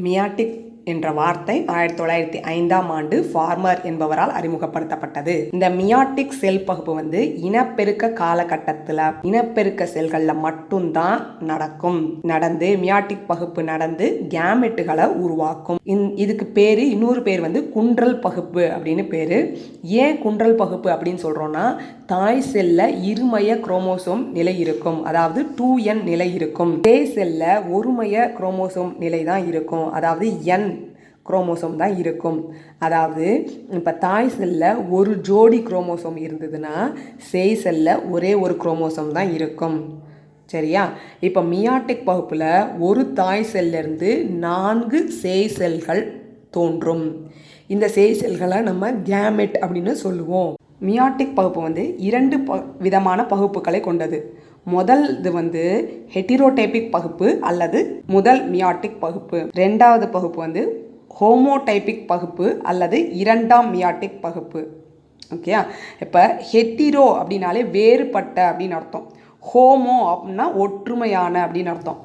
Meiotic என்ற வார்த்தை 1905ஆம் ஆண்டு ஃபார்மர் என்பவரால் அறிமுகப்படுத்தப்பட்டது. இந்த மியாட்டிக் செல் பகுப்பு இனப்பெருக்க காலகட்டத்தில் இனப்பெருக்க செல்களில் மட்டும்தான் நடந்து மியாட்டிக் பகுப்பு நடந்து கேமெட்டுகளை உருவாக்கும். இதுக்கு பேரு இன்னொரு பேர் குன்றல் பகுப்பு அப்படின்னு பேரு. ஏன் குன்றல் பகுப்பு அப்படின்னு சொல்றோம்னா, தாய் செல்ல இருமய குரோமோசோம் நிலை இருக்கும், அதாவது 2n நிலை இருக்கும். சேய் செல்ல ஒருமய குரோமோசோம் நிலை தான் இருக்கும், அதாவது n குரோமோசோம் தான் இருக்கும். அதாவது இப்போ தாய் செல்லில் ஒரு ஜோடி குரோமோசோம் இருந்ததுன்னா சேய் செல்லில் ஒரே ஒரு குரோமோசோம் தான் இருக்கும். சரியா? இப்போ மியாட்டிக் பகுப்பில் ஒரு தாய் செல்லிருந்து 4 சேய் செல்கள் தோன்றும். இந்த சேய் செல்களை நம்ம கேமெட் அப்படின்னு சொல்லுவோம். மியாட்டிக் பகுப்பு 2 விதமான பகுப்புகளை கொண்டது. முதல்து ஹெட்டிரோடைபிக் பகுப்பு அல்லது முதல் மியாட்டிக் பகுப்பு. ரெண்டாவது பகுப்பு ஹோமோடைபிக் பகுப்பு அல்லது இரண்டாம் மியாட்டிக் பகுப்பு. ஓகேயா? இப்போ ஹெட்டிரோ அப்படின்னாலே வேறுபட்ட அப்படின்னு அர்த்தம். ஹோமோ அப்படின்னா ஒற்றுமையான அப்படின்னு அர்த்தம்.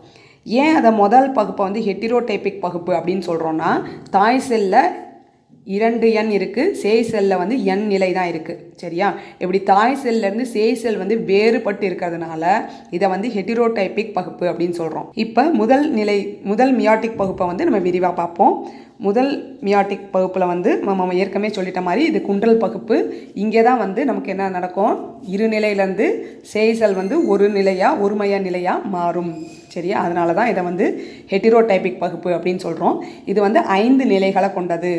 ஏன் அதை முதல் பகுப்பை ஹெட்டிரோடைபிக் பகுப்பு அப்படின்னு சொல்கிறோன்னா, தாய் செல்ல 2n இருக்குது, சேய் செல்லில் n நிலை தான் இருக்குது. சரியா? இப்படி தாய் செல்லேருந்து சேய் செல் வேறுபட்டு இருக்கிறதுனால இதை ஹெட்டிரோடைபிக் பகுப்பு அப்படின்னு சொல்கிறோம். இப்போ முதல் மியாட்டிக் பகுப்பை நம்ம விரிவாக பார்ப்போம். முதல் மியாட்டிக் பகுப்பில் நம்ம ஏற்கனவே சொல்லிட்ட மாதிரி இது குன்றல் பகுப்பு. இங்கே தான் நமக்கு என்ன நடக்கும், இரு நிலையிலேருந்து சேய் செல் ஒரு நிலையாக ஒருமைய நிலையாக மாறும். சரியா? அதனால தான் இதை ஹெட்டிரோடைபிக் பகுப்பு அப்படின்னு சொல்கிறோம். இது 5 நிலைகளை கொண்டது.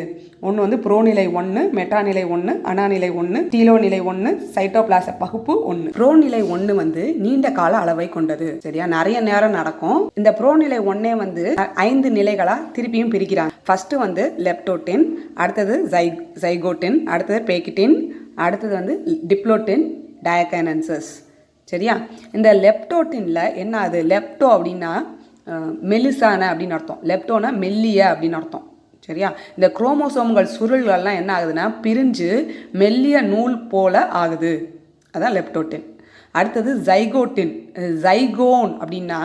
ஒன்று புரோநிலை 1, மெட்டாநிலை 1, அனாநிலை 1, டீலோநிலை 1, சைட்டோபிளாச பகுப்பு 1. புரோநிலை 1 நீண்ட கால அளவை கொண்டது. சரியா? நிறைய நேரம் நடக்கும். இந்த புரோநிலை 1 5 நிலைகளா திருப்பியும் பிரிக்கிறாங்க. ஃபர்ஸ்ட் லெப்டோட்டின், அடுத்தது ஜைகோட்டின், அடுத்தது பேக்கிட்டின், அடுத்தது டிப்ளோட்டின், டயகைனன்சஸ். சரியா? இந்த லெப்டோட்டின்ல என்ன ஆகுது, லெப்டோ அப்படின்னா மெலிசான அப்படின்னு அர்த்தம், லெப்டோனா மெல்லிய அப்படின்னு அர்த்தம். சரியா? இந்த குரோமோசோம்கள் சுருள்கள்லாம் என்ன ஆகுதுன்னா பிரிஞ்சு மெல்லிய நூல் போல ஆகுது, அதான் லெப்டோட்டின். அடுத்தது ஜைகோட்டின், ஜைகோன் அப்படின்னா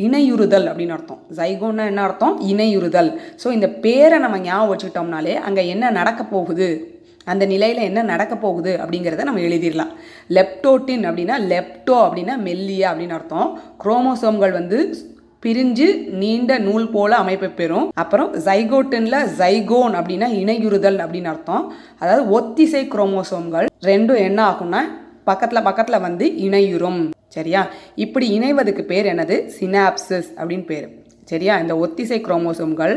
இணையுறுதல் அப்படின்னு அர்த்தம். ஜைகோன்னா என்ன அர்த்தம், இணையுறுதல். ஸோ இந்த பேரை நம்ம ஞாபகம் வச்சுக்கிட்டோம்னாலே அங்கே என்ன நடக்க போகுது, அந்த நிலையில் என்ன நடக்க போகுது அப்படிங்கிறத நம்ம எழுதிடலாம். லெப்டோட்டின் அப்படின்னா லெப்டோ அப்படின்னா மெல்லியா அப்படின்னு அர்த்தம். குரோமோசோம்கள் பிரிஞ்சு நீண்ட நூல் போல அமைப்பை பெறும். அப்புறம் ஜைகோட்டின்ல ஜைகோன் அப்படின்னா இணையுறுதல் அப்படின்னு அர்த்தம். அதாவது ஒத்திசை குரோமோசோம்கள் ரெண்டும் என்ன ஆகும்னா பக்கத்தில் இணையுறும். சரியா? இப்படி இணைவதுக்கு பேர் என்னது, சினாப்சிஸ் அப்படின்னு பேர். சரியா? இந்த ஒத்திசை குரோமோசோம்கள்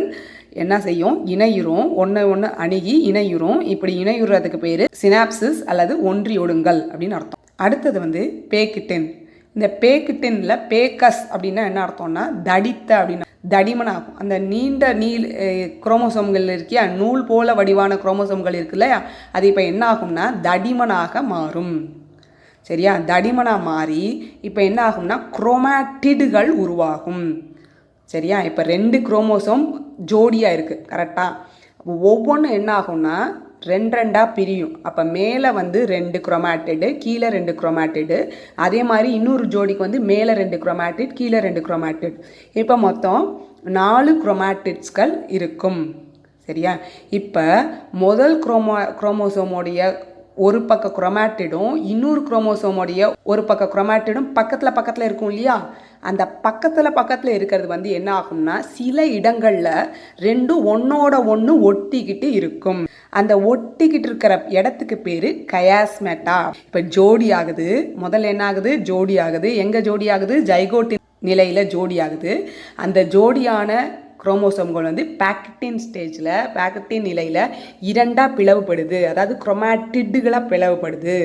என்ன செய்யும், இணையுறும், ஒன்று அணுகி இணையுறும். இப்படி இணையுறதுக்கு பேர் சினாப்சிஸ் அல்லது ஒன்றியொடுங்கல் அப்படின்னு அர்த்தம். அடுத்தது பேக்கிட்டின். இந்த பேக்கிட்டின்ல பேக்கஸ் அப்படின்னா என்ன அர்த்தம்னா தடித்த அப்படின்னா தடிமனாகும். அந்த நீண்ட குரோமோசோம்கள் இருக்கியா, நூல் போல வடிவான குரோமோசோம்கள் இருக்குல்ல, அது இப்போ என்ன ஆகும்னா தடிமனாக மாறும். சரியா? தடிமனாக மாறி இப்போ என்ன ஆகும்னா குரோமாட்டிடுகள் உருவாகும். சரியா? இப்போ 2 குரோமோசோம் ஜோடியாக இருக்குது. கரெக்டாக? ஒவ்வொன்றும் என்ன ஆகும்னா 2 பிரியும். அப்போ மேலே 2 குரோமாட்டிடு, கீழே 2 குரோமாட்டிடு. அதே மாதிரி இன்னொரு ஜோடிக்கு மேலே 2 குரோமாட்டிட், கீழே 2 குரோமாட்டிட். இப்போ மொத்தம் 4 குரோமாட்டிட்ஸ்கள் இருக்கும். சரியா? இப்போ முதல் குரோமோசோமோடைய ஒரு பக்க குரோமாட்டிடும் இன்னொரு குரோமோசோமோடைய ஒரு பக்க குரோமாட்டிடும் பக்கத்தில் இருக்கும் இல்லையா, அந்த பக்கத்தில் இருக்கிறது என்ன ஆகும்னா சில இடங்களில் ரெண்டும் ஒன்னோட ஒன்று ஒட்டிக்கிட்டு இருக்கும். அந்த ஒட்டிக்கிட்டு இருக்கிற இடத்துக்கு பேர் கயாஸ்மெட்டா. இப்போ ஜோடி ஆகுது. முதல்ல என்ன ஆகுது, ஜோடி ஆகுது. எங்கே ஜோடி ஆகுது, ஜைகோட்டின் நிலையில் ஜோடி ஆகுது. அந்த ஜோடியான குரோமோசோம்கள் பேக்கட்டின் ஸ்டேஜில், பேக்கட்டின் நிலையில் 2 பிளவுபடுது. அதாவது குரோமாட்டிடுகளாக பிளவுபடுது.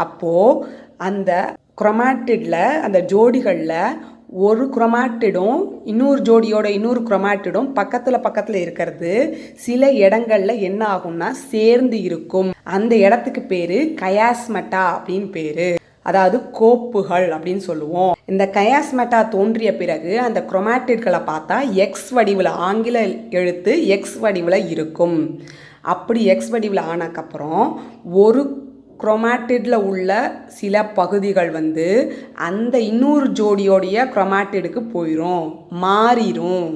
அப்போது அந்த குரோமாட்டிடில், அந்த ஜோடிகளில் ஒரு குரோமாட்டிடும் இன்னொரு ஜோடியோட இன்னொரு குரோமாட்டிடும் பக்கத்தில் இருக்கிறது சில இடங்களில் என்ன ஆகும்னா சேர்ந்து இருக்கும். அந்த இடத்துக்கு பேர் கயாஸ்மெட்டா அப்படின்னு பேர். அதாவது கோப்புகள் அப்படின்னு சொல்லுவோம். இந்த கயாஸ்மெட்டா தோன்றிய பிறகு அந்த குரோமாட்டிட்களை பார்த்தா எக்ஸ் வடிவில், ஆங்கில எழுத்து எக்ஸ் வடிவில் இருக்கும். அப்படி எக்ஸ் வடிவில் ஆனக்கப்புறம் ஒரு குரோமாட்டிடில் உள்ள சில பகுதிகள் அந்த இன்னொரு ஜோடியோடைய குரோமாட்டிடுக்கு போயிடும், மாறிடும்.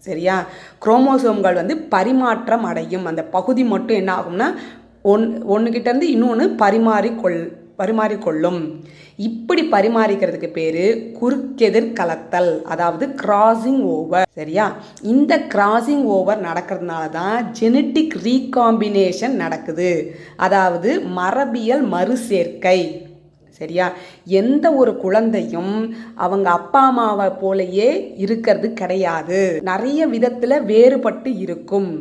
சரியா? குரோமோசோம்கள் வந்து பரிமாற்றம் அடையும். அந்த பகுதி மட்டும் என்ன ஆகும்னா ஒன்றுகிட்டேருந்து இன்னொன்று பரிமாறிக்கொள்ளும். இப்படி பரிமாறிக்கிறதுக்கு பேர் குறுக்கெதிர் கலத்தல், அதாவது கிராசிங் ஓவர். சரியா? இந்த கிராசிங் ஓவர் நடக்கிறதுனால தான் ஜெனட்டிக் ரீகாம்பினேஷன் நடக்குது, அதாவது மரபியல் மறுசேர்க்கை. சரியா? எந்த ஒரு குழந்தையும் அவங்க அப்பா அம்மாவை போலயே இருக்கிறது கிடையாது, நிறைய விதத்தில் வேறுபட்டு இருக்கும்.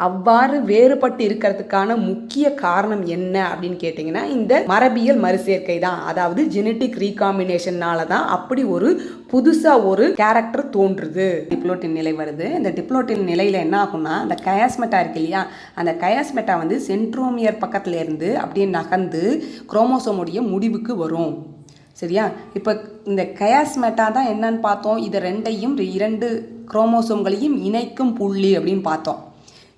அவ்வாறு வேறுபட்டு இருக்கிறதுக்கான முக்கிய காரணம் என்ன அப்படின்னு கேட்டிங்கன்னா இந்த மரபியல் மறுசேர்க்கை தான், அதாவது ஜெனட்டிக் ரீகாம்பினேஷன்னால தான் அப்படி ஒரு புதுசாக ஒரு கேரக்டர் தோன்றுது. டிப்ளோட்டின் நிலை வருது. இந்த டிப்ளோட்டின் நிலையில் என்ன ஆகும்னா அந்த கயாஸ்மெட்டா இருக்கு இல்லையா, அந்த கயாஸ்மெட்டா வந்து சென்ட்ரோமியர் பக்கத்துல இருந்து அப்படியே நகர்ந்து குரோமோசோமுடைய முடிவுக்கு வரும். சரியா? இப்போ இந்த கயாஸ்மெட்டா தான் என்னன்னு பார்த்தோம், இது இரண்டு குரோமோசோம்களையும் இணைக்கும் புள்ளி அப்படின்னு பார்த்தோம்.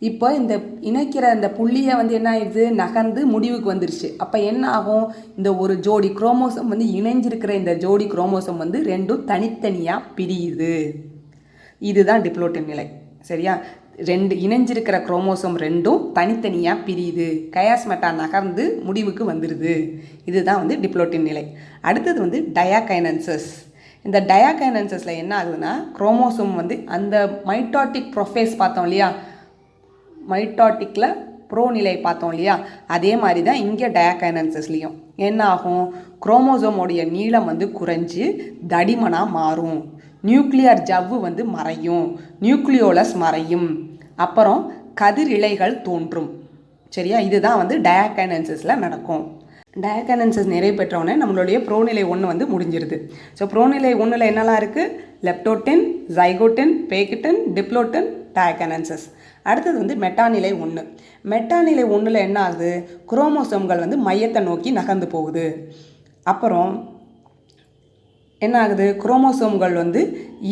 இப்போ இந்த இணைக்கிற இந்த புள்ளியை வந்து என்ன ஆயிடுது, நகர்ந்து முடிவுக்கு வந்துருச்சு. அப்போ என்ன ஆகும், இந்த ஒரு ஜோடி குரோமோசோம் வந்து இணைஞ்சிருக்கிற இந்த ஜோடி குரோமோசோம் வந்து ரெண்டும் தனித்தனியாக பிரியுது. இதுதான் டிப்ளோட்டின் நிலை. சரியா? இணைஞ்சிருக்கிற குரோமோசோம் ரெண்டும் தனித்தனியாக பிரியுது, கயாஸ்மெட்டா நகர்ந்து முடிவுக்கு வந்துடுது. இதுதான் வந்து டிப்ளோட்டின் நிலை. அடுத்தது வந்து டயாகைனன்சஸ். இந்த டயாகைனன்சஸில் என்ன ஆகுதுன்னா குரோமோசோம் வந்து அந்த மைட்டாட்டிக் ப்ரொஃபேஸ் பார்த்தோம் இல்லையா, மைட்டாட்டிக்கில் ப்ரோ நிலை பார்த்தோம் இல்லையா, அதே மாதிரி தான் இங்கே டயாகைனன்சஸ்லேயும் என்ன ஆகும், குரோமோசோமோடைய நீளம் வந்து குறைஞ்சி தடிமனாக மாறும், நியூக்ளியர் ஜவ்வு வந்து மறையும், நியூக்ளியோலஸ் மறையும், அப்புறம் கதிர் இலைகள் தோன்றும். சரியா? இதுதான் வந்து டயாகைனன்சஸில் நடக்கும். டயாகைனன்சஸ் நிறைவு பெற்றவுடனே நம்மளுடைய ப்ரோநிலை 1 வந்து முடிஞ்சிருது. ஸோ ப்ரோநிலை 1ல் என்னெல்லாம் இருக்குது, லெப்டோட்டின், ஜைகோட்டின், பேகிட்டின், டிப்ளோட்டின், டயாகைனன்சஸ். அடுத்தது வந்து மெட்டாநிலை 1. மெட்டாநிலை 1ல் என்ன ஆகுது, குரோமோசோம்கள் வந்து மையத்தை நோக்கி நகர்ந்து போகுது. அப்புறம் என்ன ஆகுது, குரோமோசோம்கள் வந்து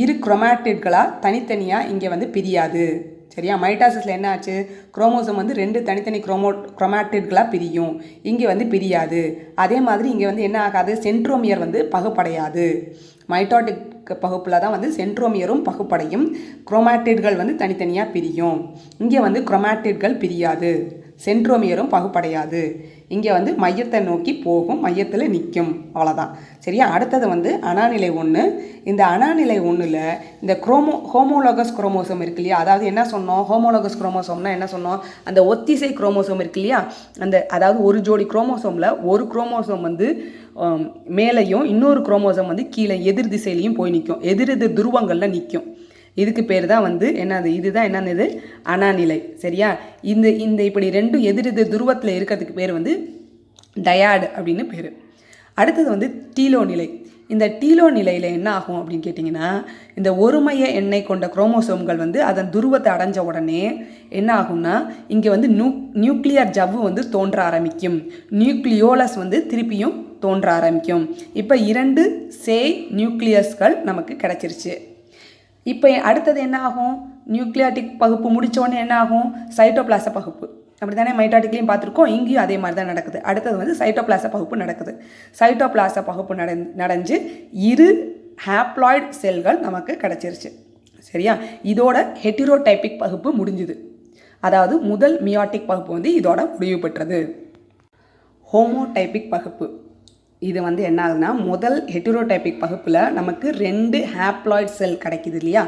இரு குரோமேட்டிட்களாக தனித்தனியாக இங்கே வந்து பிரியாது. சரியா? மைட்டாசிஸில் என்ன ஆச்சு, குரோமோசோம் வந்து 2 தனித்தனி குரோமேட்டிட்களாக பிரியும், இங்கே வந்து பிரியாது. அதே மாதிரி இங்கே வந்து என்ன ஆகாது, சென்ட்ரோமியர் வந்து பகுப்படையாது. மைட்டாட்டிக் பகுப்பில் தான் வந்து சென்ட்ரோமியரும் பகுப்படையும், குரோமேட்டிட்கள் வந்து தனித்தனியாக பிரியும். இங்கே வந்து குரோமேட்டிட்கள் பிரியாது, சென்ட்ரோமியரும் பகுப்படையாது. இங்கே வந்து மையத்தை நோக்கி போகும், மையத்தில் நிற்கும், அவ்வளோதான். சரியா? அடுத்தது வந்து அனாநிலை 1. இந்த அனாநிலை 1ல் இந்த ஹோமோலோகஸ் குரோமோசோம் இருக்கு இல்லையா, அதாவது என்ன சொன்னோம், ஹோமோலோகஸ் குரோமோசோம்னா என்ன சொன்னோம், அந்த ஒத்திசை குரோமோசோம் இருக்கு இல்லையா, அதாவது ஒரு ஜோடி குரோமோசோமில் ஒரு குரோமோசோம் வந்து மேலேயும் இன்னொரு குரோமோசோம் வந்து கீழே எதிர் திசையிலையும் போய் நிற்கும், எதிரெதிர் துருவங்களில் நிற்கும். இதுக்கு பேர் தான் வந்து என்னது, இதுதான் என்னது, அனாநிலை. சரியா? இந்த இப்படி ரெண்டும் எதிரெதிர் துருவத்தில் இருக்கிறதுக்கு பேர் வந்து டயாடு அப்படின்னு பேர். அடுத்தது வந்து டீலோ நிலை. இந்த டீலோ நிலையில் என்ன ஆகும் அப்படின்னு கேட்டிங்கன்னா, இந்த ஒருமைய எண்ணெய் கொண்ட குரோமோசோம்கள் வந்து அதன் துருவத்தை அடைஞ்ச உடனே என்ன ஆகும்னா இங்கே வந்து நியூக்ளியர் ஜவ்வு வந்து தோன்ற ஆரம்பிக்கும், நியூக்ளியோலஸ் வந்து திருப்பியும் தோன்ற ஆரம்பிக்கும். இப்போ 2 சேய் நியூக்ளியஸ்கள் நமக்கு கிடைச்சிருச்சு. இப்போ அடுத்தது என்ன ஆகும், நியூக்ளியாட்டிக் பகுப்பு முடித்தோடனே என்ன ஆகும், சைட்டோபிளாச பகுப்பு. அப்படி தானே மைட்டாட்டிக்லையும் பார்த்துருக்கோம், இங்கேயும் அதே மாதிரி தான் நடக்குது. அடுத்தது வந்து சைட்டோபிளாச பகுப்பு நடக்குது. சைட்டோபிளாச பகுப்பு நடந்து 2 ஹாப்ளாய்டு செல்கள் நமக்கு கிடச்சிருச்சு. சரியா? இதோட ஹெட்டிரோடைபிக் பகுப்பு முடிஞ்சுது, அதாவது முதல் மியாட்டிக் பகுப்பு வந்து இதோட முடிவு பெற்றது. ஹோமோடைபிக் பகுப்பு இது வந்து என்ன ஆகுதுன்னா, முதல் ஹெட்டிரோடைபிக் பகுப்பில் நமக்கு 2 ஹாப்ளாய்டு செல் கிடைக்குது இல்லையா,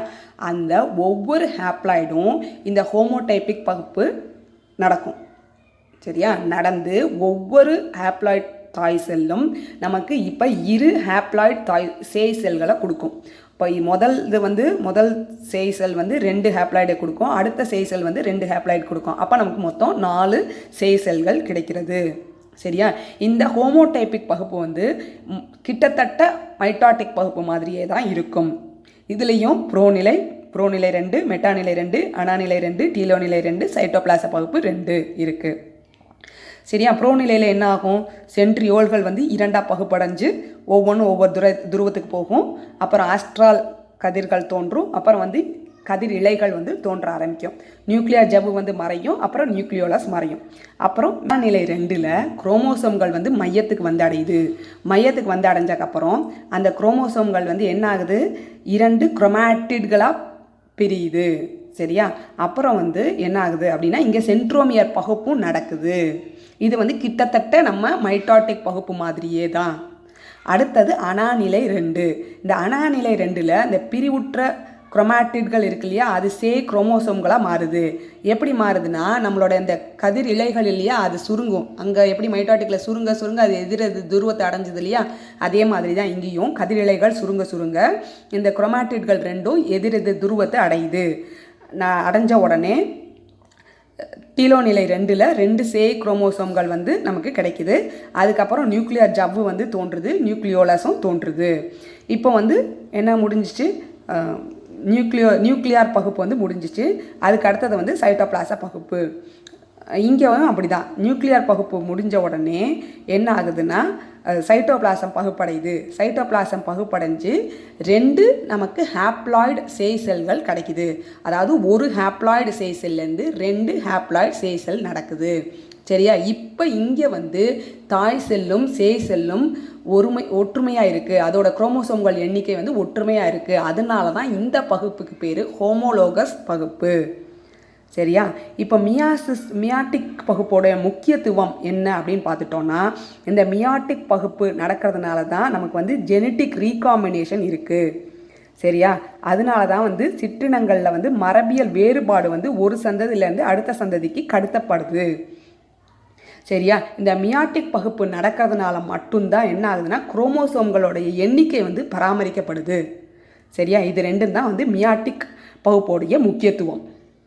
அந்த ஒவ்வொரு ஹாப்ளாய்டும் இந்த ஹோமோடைபிக் பகுப்பு நடக்கும். சரியா? நடந்து ஒவ்வொரு ஹாப்ளாய்டு தாய் செல்லும் நமக்கு இப்போ 2 ஹாப்ளாய்டு சேய் செல்களை கொடுக்கும். இப்போ முதல் சேய் செல் வந்து 2 ஹாப்ளாய்டை கொடுக்கும், அடுத்த சேய் செல் வந்து 2 ஹாப்ளாய்டு கொடுக்கும். அப்போ நமக்கு மொத்தம் 4 சேய் செல்கள் கிடைக்கிறது. சரியா? இந்த ஹோமோடைபிக் பகுப்பு வந்து கிட்டத்தட்ட மைட்டாட்டிக் பகுப்பு மாதிரியே தான் இருக்கும். இதுலேயும் ப்ரோநிலை 2, மெட்டாநிலை 2, அனாநிலை 2, டீலோ நிலை 2, சைட்டோபிளாச பகுப்பு 2 இருக்குது. சரியா? ப்ரோநிலையில் என்ன ஆகும், சென்ட்ரியோல்கள் வந்து 2ஆக பகுப்படைஞ்சு ஒவ்வொன்றும் ஒவ்வொரு துருவத்துக்கு போகும். அப்புறம் ஆஸ்ட்ரால் கதிர்கள் தோன்றும், அப்புறம் வந்து கதிர் இலைகள் வந்து தோன்ற ஆரம்பிக்கும், நியூக்ளியர் ஜவ்வு வந்து மறையும், அப்புறம் நியூக்ளியோலஸ் மறையும். அப்புறம் நிலை 2ல் குரோமோசோம்கள் வந்து மையத்துக்கு வந்து அடையுது. மையத்துக்கு வந்து அடைஞ்சக்கப்புறம் அந்த குரோமோசோம்கள் வந்து என்ன ஆகுது, 2 குரோமேட்டிட்களாக பிரியுது. சரியா? அப்புறம் வந்து என்ன ஆகுது அப்படின்னா இங்கே சென்ட்ரோமியர் பகுப்பும் நடக்குது. இது வந்து கிட்டத்தட்ட நம்ம மைட்டாட்டிக் பகுப்பு மாதிரியே தான். அடுத்தது அனாநிலை 2. இந்த அனாநிலை 2ல் இந்த பிரிவுற்ற குரோமாட்டிட்கள் இருக்கு இல்லையா, அது குரோமோசோம்களாக மாறுது. எப்படி மாறுதுன்னா நம்மளோட இந்த கதிர் இலைகள் இல்லையா, அது சுருங்கும். அங்கே எப்படி மைட்டாட்டிக்கில் சுருங்க சுருங்க அது எதிரது துருவத்தை அடைஞ்சது இல்லையா, அதே மாதிரி தான் இங்கேயும் கதிர் இலைகள் சுருங்க சுருங்க இந்த குரோமாட்டிட்கள் ரெண்டும் எதிரெது துருவத்தை அடையுது. நான் அடைஞ்ச உடனே டீலோநிலை 2ல் 2 குரோமோசோம்கள் வந்து நமக்கு கிடைக்குது. அதுக்கப்புறம் நியூக்ளியர் ஜவ்வு வந்து தோன்றுது, நியூக்ளியோலஸும் தோன்றுது. இப்போ வந்து என்ன முடிஞ்சிச்சு, நியூக்ளியார் பகுப்பு வந்து முடிஞ்சிச்சு. அதுக்கு அடுத்தது வந்து சைட்டோபிளாச பகுப்பு. இங்கே வந்து அப்படி தான், நியூக்ளியர் பகுப்பு முடிஞ்ச உடனே என்ன ஆகுதுன்னா சைட்டோபிளாசம் பகுப்படையுது. சைட்டோபிளாசம் பகுப்படைஞ்சு 2 நமக்கு ஹாப்ளாய்டு சேய் செல்கள் கிடைக்குது. அதாவது ஒரு ஹாப்ளாய்டு சேய் செல்லேருந்து 2 ஹாப்ளாய்டு சேய் செல் நடக்குது. சரியா? இப்போ இங்கே வந்து தாய் செல்லும் சேய் செல்லும் ஒற்றுமையாக இருக்குது. அதோட குரோமோசோம்கள் எண்ணிக்கை வந்து ஒற்றுமையாக இருக்குது. அதனால தான் இந்த பகுப்புக்கு பேர் ஹோமோலோகஸ் பகுப்பு. சரியா? இப்போ மியாட்டிக் பகுப்போடைய முக்கியத்துவம் என்ன அப்படின்னு பார்த்துட்டோன்னா, இந்த மியாட்டிக் பகுப்பு நடக்கிறதுனால தான் நமக்கு வந்து ஜெனட்டிக் ரீகாம்பினேஷன் இருக்குது. சரியா? அதனால தான் வந்து சிற்றினங்களில் வந்து மரபியல் வேறுபாடு வந்து ஒரு சந்ததியிலேருந்து அடுத்த சந்ததிக்கு கடத்தப்படுது. சரியா? இந்த மியாட்டிக் பகுப்பு நடக்கிறதுனால மட்டும்தான் என்ன ஆகுதுன்னா குரோமோசோம்களுடைய எண்ணிக்கை வந்து பராமரிக்கப்படுது. சரியா? இது ரெண்டும் தான் வந்து மியாட்டிக் பகுப்போடைய முக்கியத்துவம்.